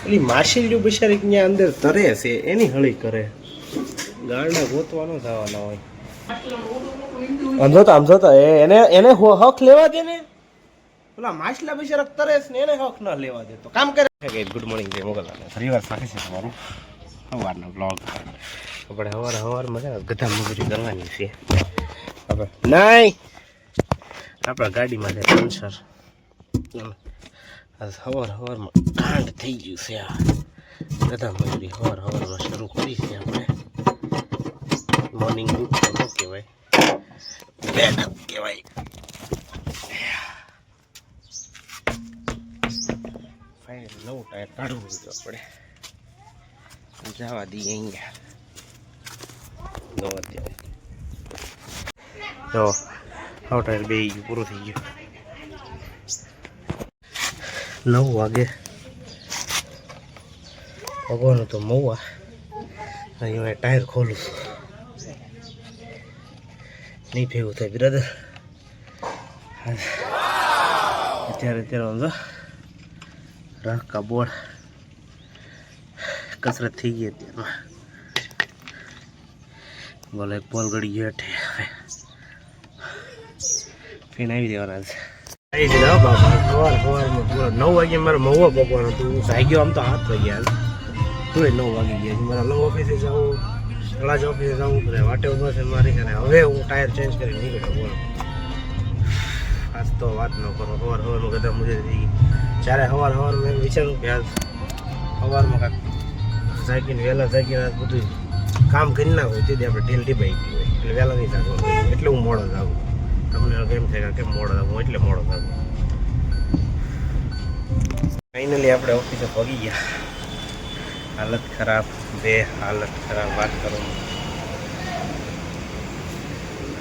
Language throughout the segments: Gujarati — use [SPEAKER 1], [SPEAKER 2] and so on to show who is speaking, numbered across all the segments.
[SPEAKER 1] એલી માછલીઓ બિચારી ત્યાં અંદર તરે છે એની હળી કરે ગાળને ગોતવાનો થવાના હોય આમ જોતા એને હક લેવા દે ને પેલા માછલા બિચારા તરે છે ને એને હક ના લેવા દે તો કામ કરે. ગુડ મોર્નિંગ જય મોગલવાને ફરીવાર સાથે છે તમારું સવારનો બ્લોગ. આપણે સવારમાં છે ગધા મજૂરી કરવાની છે આપણે નહીં આપણા ગાડીમાં છે પંચર. સવારમાં કાંડ થઈ ગયું છે આ ગધા મજૂરી સવારમાં શરૂ કરી છે આપણે. મોર્નિંગ ગુડ તો ન કહેવાય બેડ અપ કહેવાય. ફાઇનલ નવું ટાયર કાઢવું તો આપણે જવા દઈએ અહીંયા નો અત્યારે તો આવું ટાયર બે ગયું પૂરું થઈ ગયું. 9 વાગે ભગવાનું તો મવા અહીં ટાયર ખોલું નહીં ભેગું થાય બ્રધર. અત્યારે વાંધો રાખા બોળ કસરત થઈ ગઈ અત્યારમાં બોલે એક બોલ ગળી ગયો હેઠે ફીણ આવી દેવાના છે. 9 વાગે મારે મહુવા પકવાનું હતું. હું જાગ્યો આમ તો 7 વાગ્યા તોય 9 વાગી ગયા. મારા લવ ઓફિસે જાઉં તળાજ ઓફિસે જાઉં બધા વાટે ઉભા છે મારી અને હવે હું ટાયર ચેન્જ કરી નીકળ્યો. બોલો આજ તો વાત ન કરો. સવારમાં બધા મુજબ થઈ ગઈ. જ્યારે સવાર મેં વિચાર્યું કે આજ સવારમાં કાંઈક જાગીને વહેલા જાગીને આજ બધું કામ કરી ના હોય તેથી આપણે ઢીલ ઢીબાઈ ગઈ હોય એટલે વહેલા નહીં જાગવાનું એટલે હું મોડો જાગું. તમને કેમ થાય કેમ મોડો જાગું એટલે મોડો જાગું. ફાઇનલી આપણે ઓફિસે પગી ગયા. હાલત ખરાબ વાત કરો.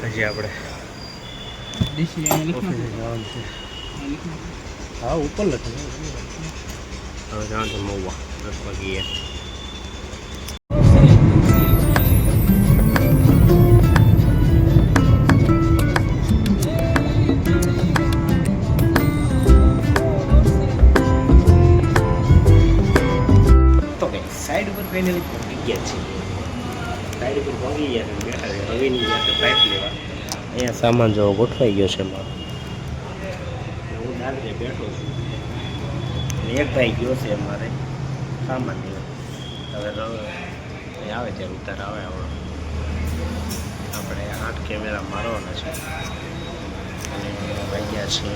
[SPEAKER 1] હજી આપણે ઓફિસે જવાનું છે. હા ઉપર લખે હવે જવાનું છે મહુવા 10 વાગ્યે. સાઈડ ઉપર ફાઇનલી પહોંચી ગયા છે. સાઈડ ઉપર પહોંચી ગયા છે બેઠા છે. હવેની ગયા છે પાઇપ લેવા. અહીંયા સામાન જો ગોઠવાઈ ગયો છે મારો. હું દાદરે બેઠો છું. એક ભાઈ ગયો છે અમારે સામાન લેવા. હવે આવે ત્યારે ઉતાર આવે આવડો. આપણે 8 કેમેરા મારવાના છે અને વાગ્યા છે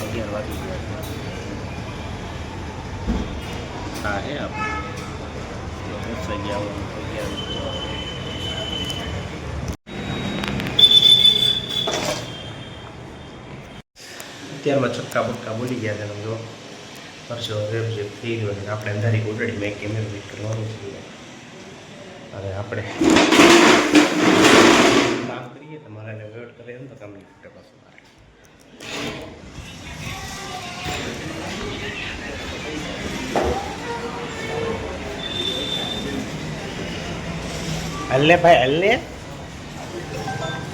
[SPEAKER 1] 11 વાગી ગયા. હા હે આપણે 10 વાગ્યા અત્યારમાં ચક્કા બક્કા બોલી ગયા છે. જો પરસો રેપ જેપ થઈ ગયો છે. આપણે અંધારી ઓલરેડી મેં કેમેરા ફિટ કરવાનું છે અને આપણે કામ કરીએ તમારે એને વેટ કરે ને તો કામ નહીં ફૂટે પાછું મારે. હલ્લે ભાઈ હલ્લે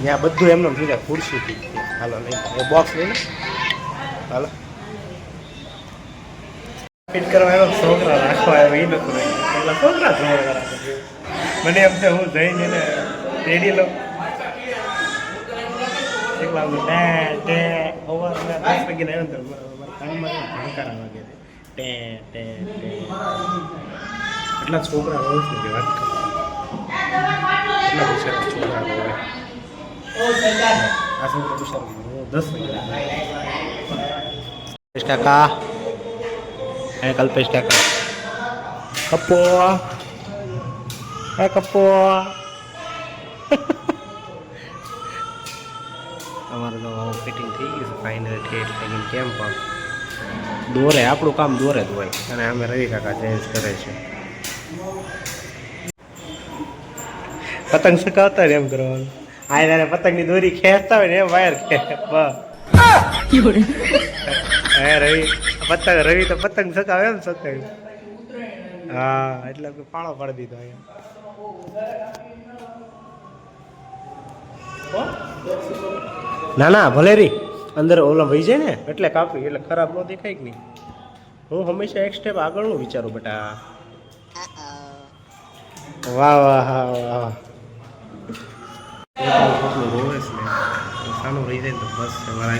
[SPEAKER 1] ત્યાં બધું એમને થઈ ખુરશીથી. હાલો નહીં એ બોક્સ લઈને હાલો ફિટ કરવા આવ્યો. છોકરા રાખવા આવ્યો એ નતું રહી. પેલા છોકરા જોવા મને એમ છે હું જઈને એને તેડી લઉં. એકલા સવારના 10 વાગીને આવ્યો ને કાનમાં ભણકારા વાગે ટે ટે ટે એટલા છોકરા રોજ કે વાત કરો. એટલા બિચારા છોકરા રોવે. આ છોકરા બિચારા 10 વાગ્યા કાકા હે કલ્પેશ કાકા કપો હે કપો. અમારે તો ફિટિંગ થઈ ગયું છે ફાઇનલ ઠેઠ લગીને. કેમ પણ દોરે આપણું કામ દોરે જ હોય અને અમે રવિ કાકા ચેન્જ કરે છે. પતંગ સકાવતા ને એમ કરવાનું. આ પતંગની દોરી ખેંચતા હોય ને એમ વાયર હે રવિ તો પતંગ સકાવે એમ સકાવે. હા એટલે પાળો પાડી દીધો અહીંયા. ના ભલે રી અંદર ઓલા વહી જાય ને એટલે કાપી, એટલે ખરાબ ન દેખાય કે નહીં. હું હંમેશા એક સ્ટેપ આગળનું વિચારું બેટા. વાહ વાહ વાહ. રોવે છે ને સાનું રહી જાય ને તો બસ તમારા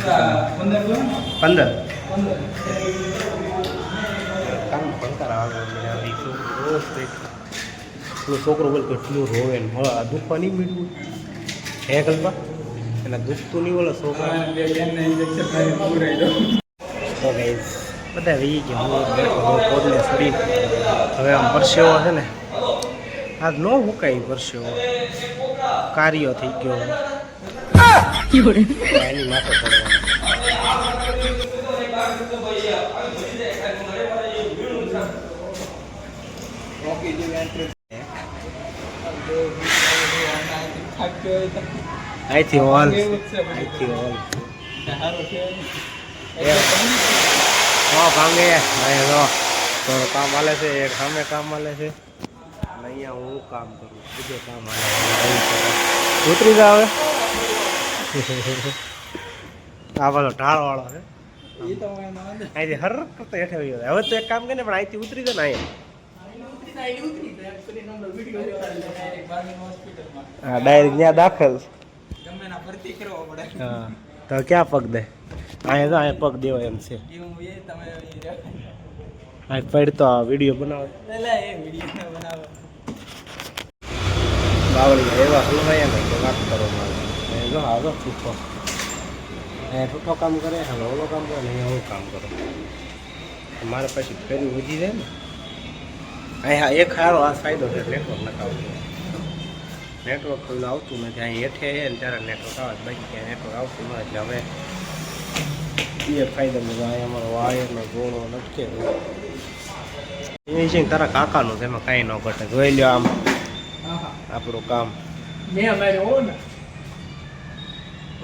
[SPEAKER 1] 15 કામ ભણતા આવે છોકરો બોલ કેટલું રોવે ને હવે આ દુખવા નહીં મળ્યું હે કલ્પા એટલે દુખતું નહીં બોલો છોકરા. બધા રહી ગયા હું પોદને સડી હવે આમ પરસેવો છે ને આજ ન મુકાય પરસેવો કાર્ય થઈ ગયો એની માથે પડવાનું. અહીંથી હોલ ભાંગે તો કામ હાલે છે, એક સામે કામ હાલે છે, અહીંયા હું કામ કરું બીજું કામ હાલે. ઉતરી જાવ હવે આ બધો ઢાળ વાળો છે અહીંથી હર કરતા હેઠે હવે તો એક કામ કરીને પણ અહીંથી ઉતરી જાય ને અહીંયા હા ડાયરેક્ટ ત્યાં દાખલ. હા તો ક્યાં પગ દે અહીંયા તો અહીંયા પગ દેવાય એમ છે. આ પડતો વિડીયો બનાવો બાવળી એવા હલવાયા ને કે વાત કરો મારે જો હાલો છૂટો છૂટો કામ કરે હવે ઓલો કામ કરે ને હું કામ કરું મારે પછી ફેરી વધી જાય ને. અહીંયા એક સારો આ ફાયદો છે નેટવર્ક નખાવતું. નેટવર્ક પેલું આવતું નથી અહીં હેઠે છે ને ત્યારે નેટવર્ક આવે બાકી ક્યાં નેટવર્ક આવતું ન એટલે હવે એ ફાયદો બધો અહીંયા અમારો વાયરનો ગોળો નટકે એ છે તારા કાકાનું છે એમાં કાંઈ ન ઘટે. જોઈ લ્યો આમ આપણું કામ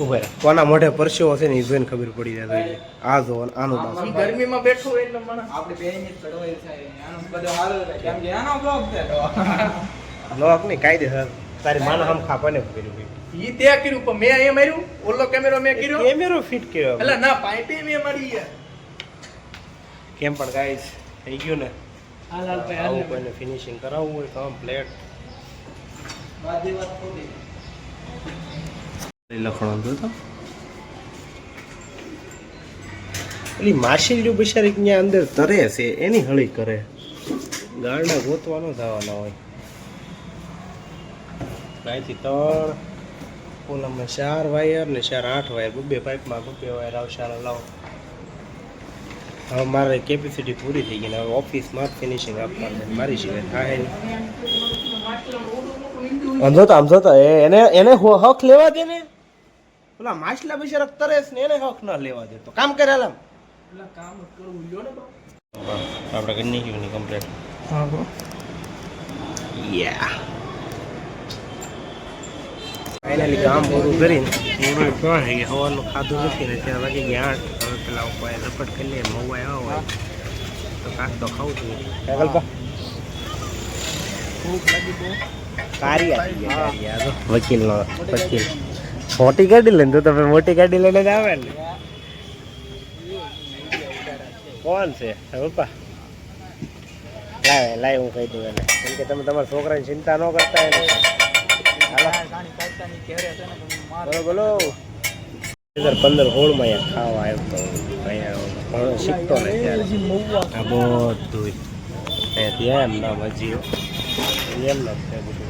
[SPEAKER 1] ઉભે કોના મોઢે પરસ્યો હશે ને એ જોઈને ખબર પડી જાય. આ જો આનું
[SPEAKER 2] ગરમીમાં બેઠું એટલે આપણે બેહીને ચડવાય થાય આનો બધો હાલ કેમ કે આનો બ્લોક છે
[SPEAKER 1] બ્લોક નહીં કાયદેસર તારી માનો હમ ખાપાને કર્યું
[SPEAKER 2] ઈ તે કર્યું પણ મેં એ માર્યું ઓલો કેમેરો મેં કર્યો
[SPEAKER 1] કેમેરો ફિટ કર્યો
[SPEAKER 2] એટલે ના પાઇપે મેં મારી યાર
[SPEAKER 1] કેમ પણ ગાઈસ થઈ ગયું ને.
[SPEAKER 2] આ લાલ ભાઈ
[SPEAKER 1] આવું કોઈને ફિનિશિંગ કરાવવું હોય કમ્પ્લીટ
[SPEAKER 2] બાદી વાત ખોટી
[SPEAKER 1] લખવાનું તો પેલી માછલીઓ બિચારી ત્યાં અંદર તરે છે એની હળી કરે ગાળના ગોતવાનો થવાના હોય. અહીંથી 3 ઓલામાં 4 વાયર ને 4 8 વાયર બે પાઇપમાં બે વાયર આવશે. લાવો હવે મારે કેપેસિટી પૂરી થઈ ગઈ ને હવે ઓફિસમાં ફિનિશિંગ આપવાનું મારી સિવાય થાય નહીં. આમ જોતા એને હક લેવા દે ને ઓલા માછલા બિચારા તરેસ ને એને હક ના લેવા દે તો કામ કરે આમ
[SPEAKER 2] કામ કરવું લ્યો ને
[SPEAKER 1] આપણે કરી નાખ્યું ને કમ્પ્લીટ.
[SPEAKER 2] હા બ્રો
[SPEAKER 1] યા ફાઇનલી કામ પૂરું કરીને પૂરું કહે કે હવાનું ખાધું નથી ને ત્યાં વાગી ગયા 8. હવે પેલા ઉપર ઝપટ કરી લે મવા આવ્યા હોય તો કાંક તો ખાવું જોઈએ.
[SPEAKER 2] ભૂખ લાગી બહુ
[SPEAKER 1] વકીલ મોટી ગાડી લઈને તો તમે મોટી ગાડી લઈને જ આવે ને. કોણ છે પપ્પા લાય હું કહી દઉં એને કેમ કે તમે તમારા છોકરાની ચિંતા ન કરતા એને. બોલો બોલો 2015-16 માં ખાવા આવ્યો તો અહીંયા શીખતો ને ત્યારે આ બધું ત્યાં એમ નામ હજી એમ ના છે બધું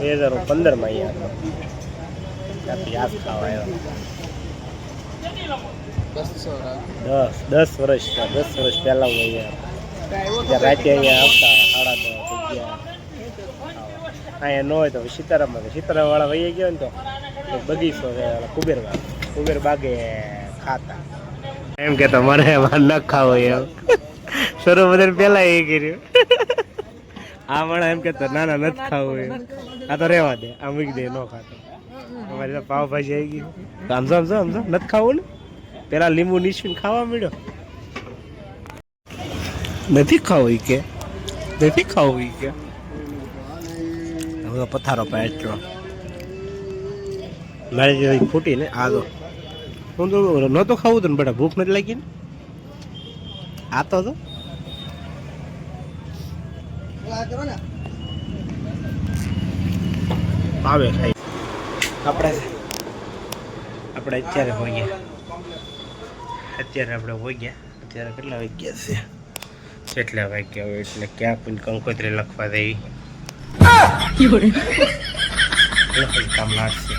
[SPEAKER 1] 2015 માં અહીંયા યાદ ખાવા આવ્યો 10 વર્ષ પહેલા હું અહીંયા રાતે અહીંયા આવતા 10:30 અહીંયા ન હોય તો સીતારામ વાળા વહી ગયો ને તો બગીચો છે કુબેર બાગે ખાતા એમ કે તમારે એમાં ન ખાવો એમ સરોવર પેલા એ કર્યું. આ માણસ એમ કેતો ના નથી ખાવું એમ આ તો રેવા દે આ મૂકી દે ન ખાતો. અમારી તો પાવભાજી આવી ગઈ સમજો નથી ખાવું ને પેલા લીંબુ નીચવીને ખાવા મળ્યો નથી ખાવું કે હવે પથારો પાય એટલો મારી જેવી ફૂટી ને આ તો હું તો નહોતો ખાવું તો ને બેટા ભૂખ નથી લાગી ને આ તો આવે ખાઈ આપણે અત્યારે હોઈ ગયા અત્યારે કેટલા વાગ્યા છે કેટલા વાગ્યા હોય એટલે ક્યાં કોઈ કંકોત્રી લખવા દેવી કામ લાગશે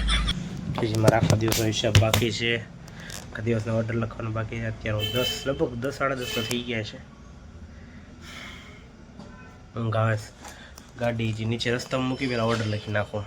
[SPEAKER 1] પછી મારા આખા દિવસનો હિસાબ બાકી છે આખા દિવસનો ઓર્ડર લખવાનો બાકી છે અત્યારે હું લગભગ 10 સાડા 10 તો થઈ ગયા છે ઊંઘ આવે ગાડી જે નીચે રસ્તામાં મૂકી પેલા ઓર્ડર લખી નાખો